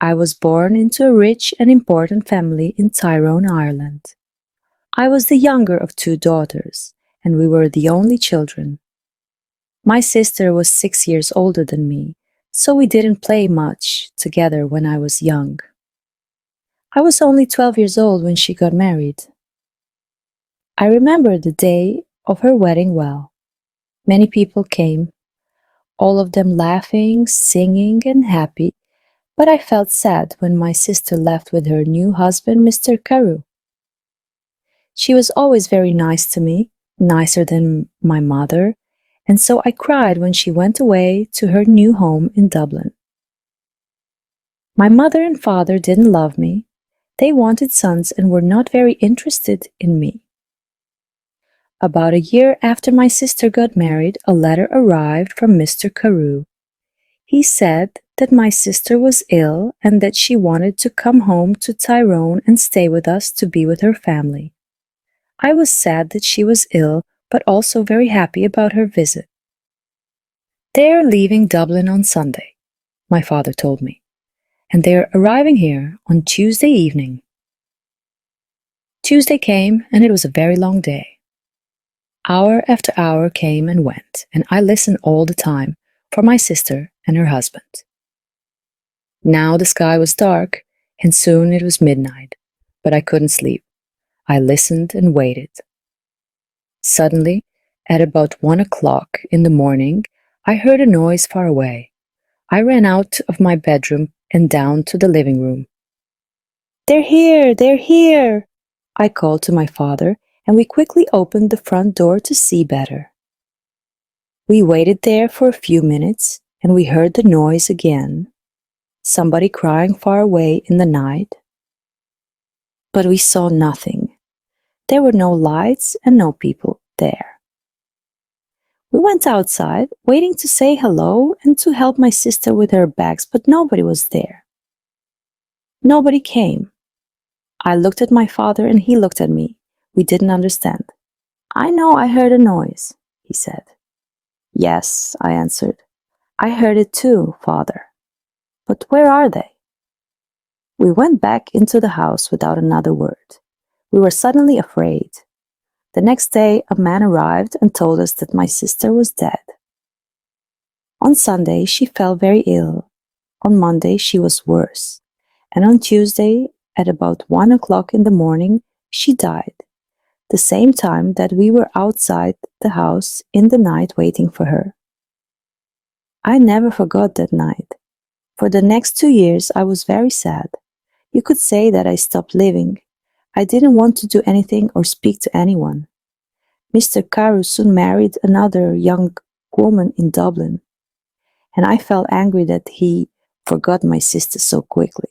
I was born into a rich and important family in Tyrone, Ireland. I was the younger of two daughters, and we were the only children. My sister was 6 years older than me, so we didn't play much together when I was young. I was only 12 years old when she got married. I remember the day of her wedding well. Many people came, all of them laughing, singing, and happy, but I felt sad when my sister left with her new husband, Mr. Karah. She was always very nice to me, nicer than my mother, and so I cried when she went away to her new home in Dublin. My mother and father didn't love me. They wanted sons and were not very interested in me. About a year after my sister got married, a letter arrived from Mr. Karah. He said that my sister was ill and that she wanted to come home to Tyrone and stay with us to be with her family. I was sad that she was ill, but also very happy about her visit. "They are leaving Dublin on Sunday," my father told me, "and they are arriving here on Tuesday evening." Tuesday came, and it was a very long day. Hour after hour came and went, and I listened all the time for my sister and her husband. Now the sky was dark, and soon it was midnight, but I couldn't sleep. I listened and waited. Suddenly, at about 1 o'clock in the morning, I heard a noise far away. I ran out of my bedroom and down to the living room. "They're here! They're here!" I called to my father, and we quickly opened the front door to see better. We waited there for a few minutes, and we heard the noise again, somebody crying far away in the night. But we saw nothing. There were no lights and no people there. We went outside, waiting to say hello and to help my sister with her bags, but nobody was there. Nobody came. I looked at my father and he looked at me. We didn't understand. "I know I heard a noise," he said. "Yes," I answered. "I heard it too, father. But where are they?" We went back into the house without another word. We were suddenly afraid. The next day, a man arrived and told us that my sister was dead. On Sunday, she fell very ill. On Monday, she was worse. And on Tuesday, at about 1 o'clock in the morning, she died, the same time that we were outside the house in the night waiting for her. I never forgot that night. For the next 2 years, I was very sad. You could say that I stopped living. I didn't want to do anything or speak to anyone. Mr. Karah soon married another young woman in Dublin, and I felt angry that he forgot my sister so quickly.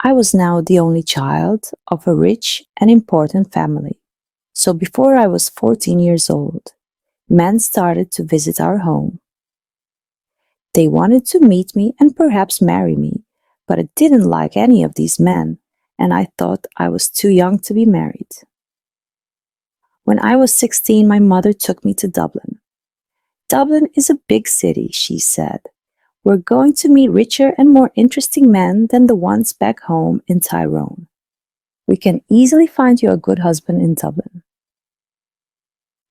I was now the only child of a rich and important family, so before I was 14 years old, men started to visit our home. They wanted to meet me and perhaps marry me, but I didn't like any of these men, and I thought I was too young to be married. When I was 16, my mother took me to Dublin. "Dublin is a big city," she said. "We're going to meet richer and more interesting men than the ones back home in Tyrone. We can easily find you a good husband in Dublin."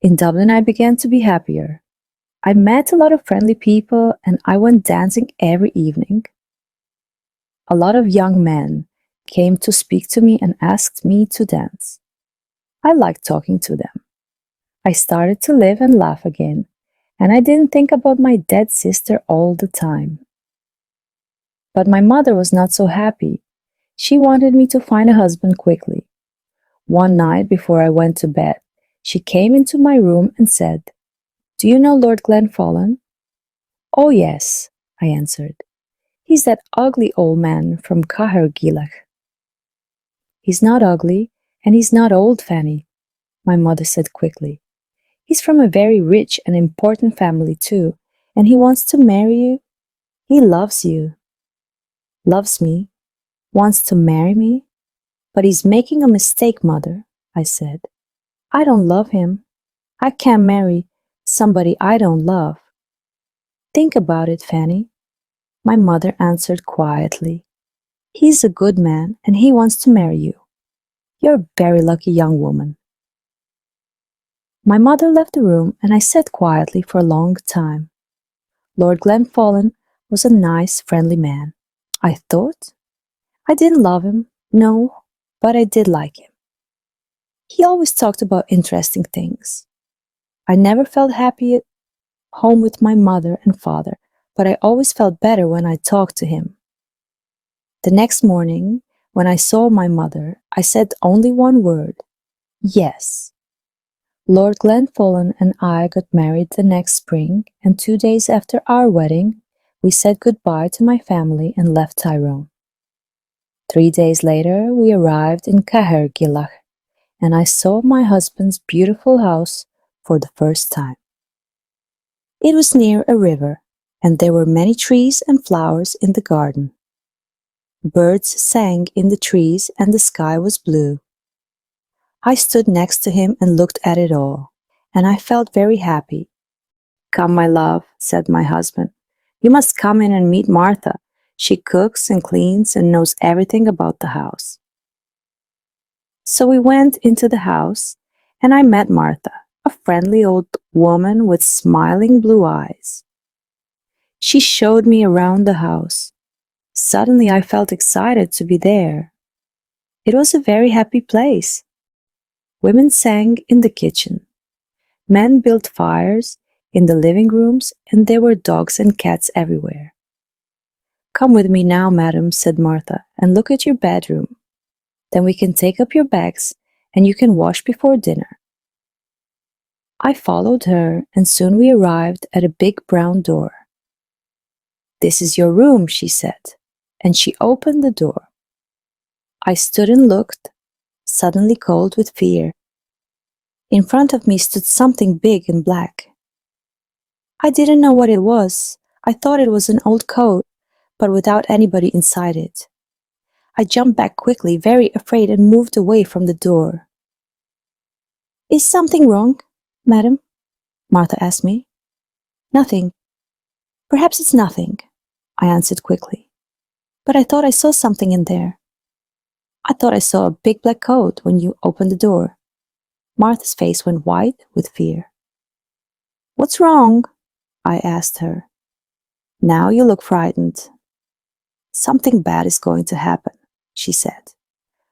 In Dublin, I began to be happier. I met a lot of friendly people and I went dancing every evening. A lot of young men came to speak to me and asked me to dance. I liked talking to them. I started to live and laugh again, and I didn't think about my dead sister all the time. But my mother was not so happy. She wanted me to find a husband quickly. One night before I went to bed, she came into my room and said, "Do you know Lord Glenfallen?" "Oh yes," I answered. "He's that ugly old man from Karah, Gilak." "He's not ugly, and he's not old, Fanny," my mother said quickly. "He's from a very rich and important family too, and he wants to marry you. He loves you." "Loves me? Wants to marry me? But he's making a mistake, mother," I said. "I don't love him. I can't marry somebody I don't love. Think about it, Fanny. My mother answered quietly, "He's a good man and he wants to marry you. You're a very lucky young woman." My mother left the room and I sat quietly for a long time. Lord Glenfallen was a nice, friendly man, I thought. I didn't love him, no, but I did like him. He always talked about interesting things. I never felt happy at home with my mother and father, but I always felt better when I talked to him. The next morning, when I saw my mother, I said only one word, yes. Lord Glenfallen and I got married the next spring, and 2 days after our wedding, we said goodbye to my family and left Tyrone. 3 days later, we arrived in Karah, Gilak, and I saw my husband's beautiful house for the first time. It was near a river, and there were many trees and flowers in the garden. Birds sang in the trees and the sky was blue. I stood next to him and looked at it all, and I felt very happy. "Come, my love," said my husband. "You must come in and meet Martha. She cooks and cleans and knows everything about the house." So we went into the house, and I met Martha, a friendly old woman with smiling blue eyes. She showed me around the house. Suddenly I felt excited to be there. It was a very happy place. Women sang in the kitchen. Men built fires in the living rooms, and there were dogs and cats everywhere. "Come with me now, madam," said Martha, "and look at your bedroom. Then we can take up your bags, and you can wash before dinner." I followed her, and soon we arrived at a big brown door. "This is your room," she said, and she opened the door. I stood and looked, suddenly cold with fear. In front of me stood something big and black. I didn't know what it was. I thought it was an old coat, but without anybody inside it. I jumped back quickly, very afraid, and moved away from the door. "Is something wrong, madam?" Martha asked me. "Nothing. Perhaps it's nothing," I answered quickly. "But I thought I saw something in there. I thought I saw a big black coat when you opened the door." Martha's face went white with fear. "What's wrong?" I asked her. "Now you look frightened." "Something bad is going to happen," she said.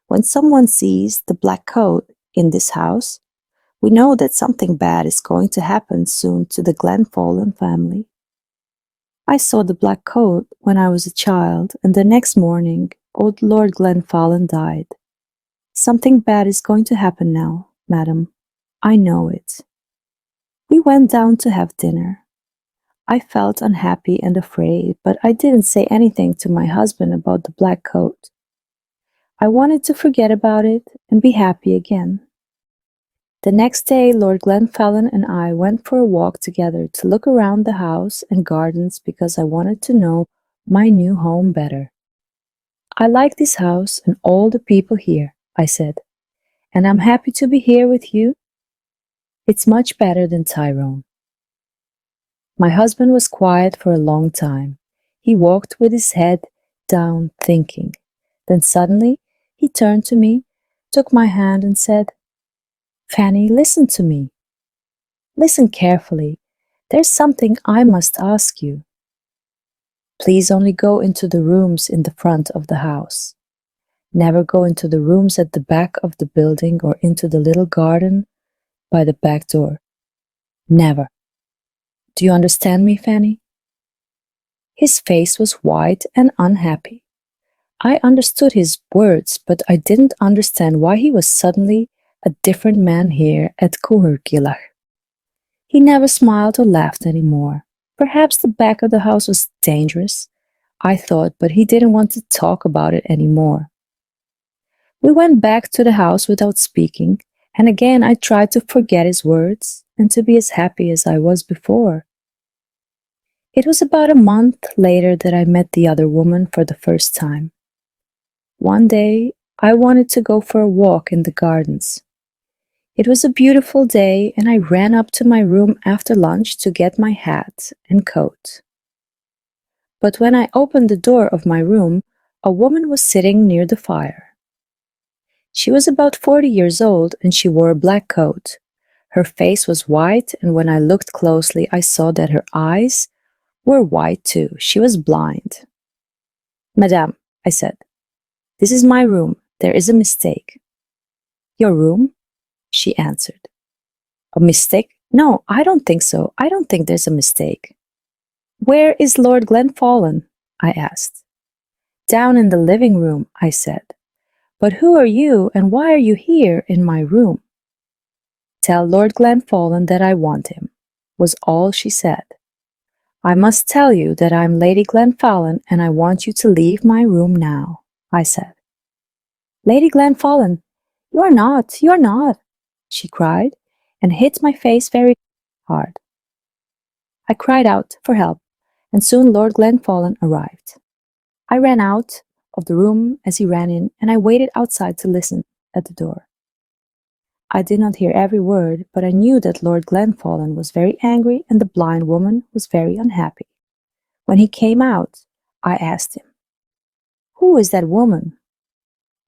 "When someone sees the black coat in this house, we know that something bad is going to happen soon to the Glenfallen family. I saw the black coat when I was a child, and the next morning old Lord Glenfallen died. Something bad is going to happen now, madam. I know it." We went down to have dinner. I felt unhappy and afraid, but I didn't say anything to my husband about the black coat. I wanted to forget about it and be happy again. The next day, Lord Glenfallen and I went for a walk together to look around the house and gardens because I wanted to know my new home better. "I like this house and all the people here," I said, "and I'm happy to be here with you. It's much better than Tyrone." My husband was quiet for a long time. He walked with his head down, thinking. Then suddenly he turned to me, took my hand and said, "Fanny, listen to me. Listen carefully. There's something I must ask you. Please only go into the rooms in the front of the house. Never go into the rooms at the back of the building or into the little garden by the back door. Never. Do you understand me, Fanny?" His face was white and unhappy. I understood his words, but I didn't understand why he was suddenly a different man here at Gilak. He never smiled or laughed anymore. Perhaps the back of the house was dangerous, I thought, but he didn't want to talk about it anymore. We went back to the house without speaking, and again I tried to forget his words and to be as happy as I was before. It was about a month later that I met the other woman for the first time. One day, I wanted to go for a walk in the gardens. It was a beautiful day, and I ran up to my room after lunch to get my hat and coat. But when I opened the door of my room, a woman was sitting near the fire. She was about 40 years old and she wore a black coat. Her face was white, and when I looked closely, I saw that her eyes were white too. She was blind. "Madame," I said, "this is my room. There is a mistake." "Your room?" she answered. "A mistake? No, I don't think so. I don't think there's a mistake." "Where is Lord Glenfallen?" I asked. "Down in the living room," I said. "But who are you, and why are you here in my room?" "Tell Lord Glenfallen that I want him," was all she said. "I must tell you that I'm Lady Glenfallen, and I want you to leave my room now," I said. "Lady Glenfallen, you are not," she cried, and hit my face very hard. I cried out for help, and soon Lord Glenfallen arrived. I ran out of the room as he ran in, and I waited outside to listen at the door. I did not hear every word, but I knew that Lord Glenfallen was very angry and the blind woman was very unhappy. When he came out, I asked him, "Who is that woman?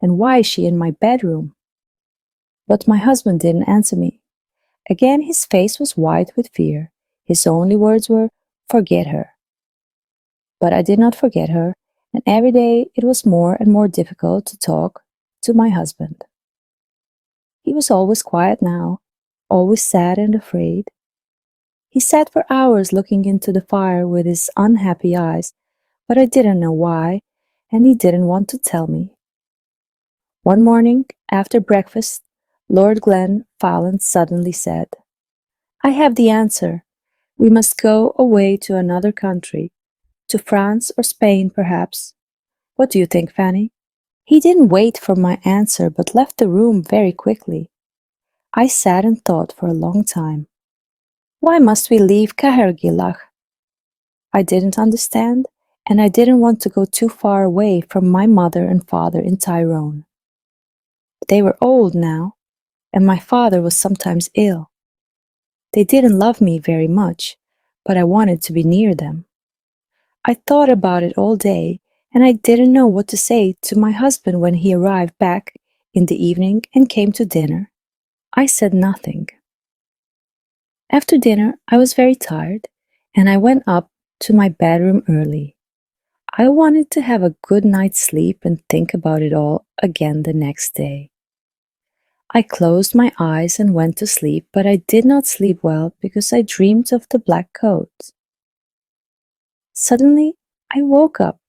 And why is she in my bedroom?" But my husband didn't answer me. Again his face was white with fear. His only words were, "Forget her." But I did not forget her, and every day it was more and more difficult to talk to my husband. He was always quiet now, always sad and afraid. He sat for hours looking into the fire with his unhappy eyes, but I didn't know why, and he didn't want to tell me. One morning, after breakfast, Lord Glenfallen suddenly said, "I have the answer. We must go away to another country, to France or Spain, perhaps. What do you think, Fanny?" He didn't wait for my answer, but left the room very quickly. I sat and thought for a long time. Why must we leave Gilak? I didn't understand, and I didn't want to go too far away from my mother and father in Tyrone. They were old now, and my father was sometimes ill. They didn't love me very much, but I wanted to be near them. I thought about it all day, and I didn't know what to say to my husband when he arrived back in the evening and came to dinner. I said nothing. After dinner, I was very tired, and I went up to my bedroom early. I wanted to have a good night's sleep and think about it all again the next day. I closed my eyes and went to sleep, but I did not sleep well because I dreamed of the black coat. Suddenly, I woke up.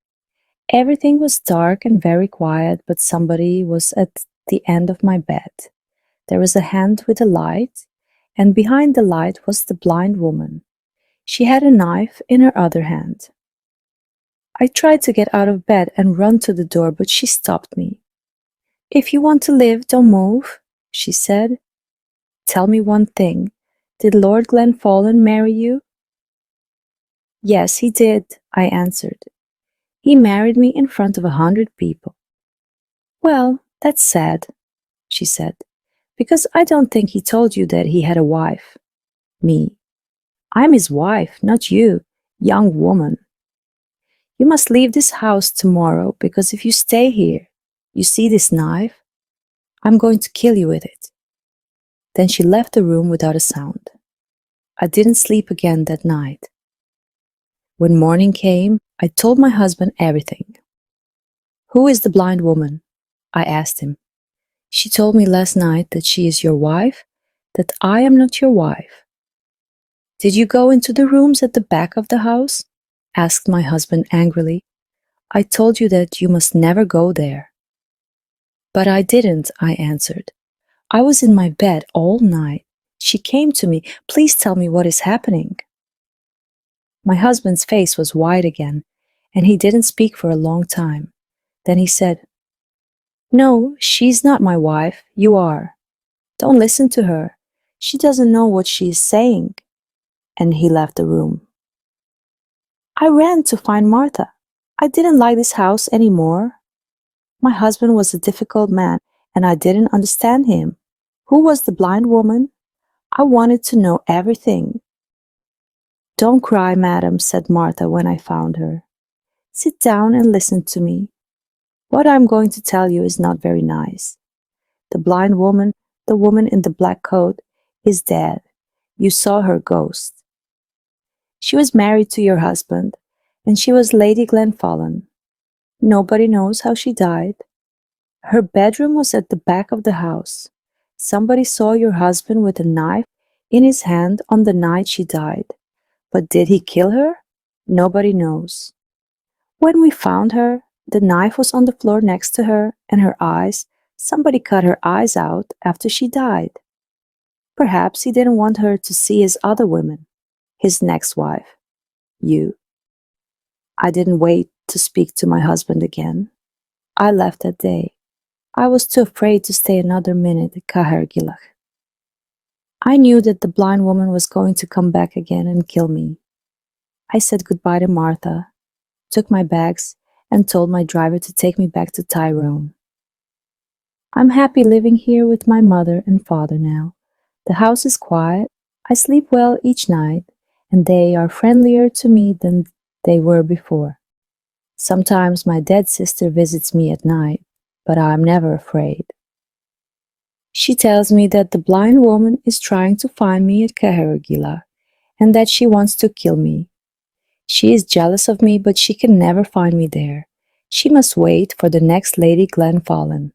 Everything was dark and very quiet, but somebody was at the end of my bed. There was a hand with a light, and behind the light was the blind woman. She had a knife in her other hand. I tried to get out of bed and run to the door, but she stopped me. "If you want to live, don't move," she said. "Tell me one thing. Did Lord Glenfallen marry you?" "Yes, he did," I answered. "He married me in front of 100 people." "Well, that's sad," she said, "because I don't think he told you that he had a wife." "Me? I'm his wife, not you, young woman. You must leave this house tomorrow, because if you stay here, you see this knife? I'm going to kill you with it." Then she left the room without a sound. I didn't sleep again that night. When morning came, I told my husband everything. "Who is the blind woman?" I asked him. "She told me last night that she is your wife, that I am not your wife." "Did you go into the rooms at the back of the house?" asked my husband angrily. "I told you that you must never go there." "But I didn't," I answered. "I was in my bed all night. She came to me. Please tell me what is happening." My husband's face was white again, and he didn't speak for a long time. Then he said, "No, she's not my wife. You are. Don't listen to her. She doesn't know what she is saying." And he left the room. I ran to find Martha. I didn't like this house anymore. My husband was a difficult man, and I didn't understand him. Who was the blind woman? I wanted to know everything. "Don't cry, madam," said Martha when I found her. Sit down and listen to me. What I'm going to tell you is not very nice. The blind woman, the woman in the black coat, is dead. You saw her ghost. She was married to your husband, and she was Lady Glenfallen. Nobody knows how she died. Her bedroom was at the back of the house. Somebody saw your husband with a knife in his hand on the night she died. But did he kill her? Nobody knows. When we found her, the knife was on the floor next to her, and her eyes, somebody cut her eyes out after she died. Perhaps he didn't want her to see his other women, his next wife, you. I didn't wait to speak to my husband again. I left that day. I was too afraid to stay another minute at Gilak. I knew that the blind woman was going to come back again and kill me. I said goodbye to Martha, took my bags, and told my driver to take me back to Tyrone. I'm happy living here with my mother and father now. The house is quiet, I sleep well each night, and they are friendlier to me than they were before. Sometimes my dead sister visits me at night, but I'm never afraid. She tells me that the blind woman is trying to find me at Karah, and that she wants to kill me. She is jealous of me, but she can never find me there. She must wait for the next Lady Glenfallen.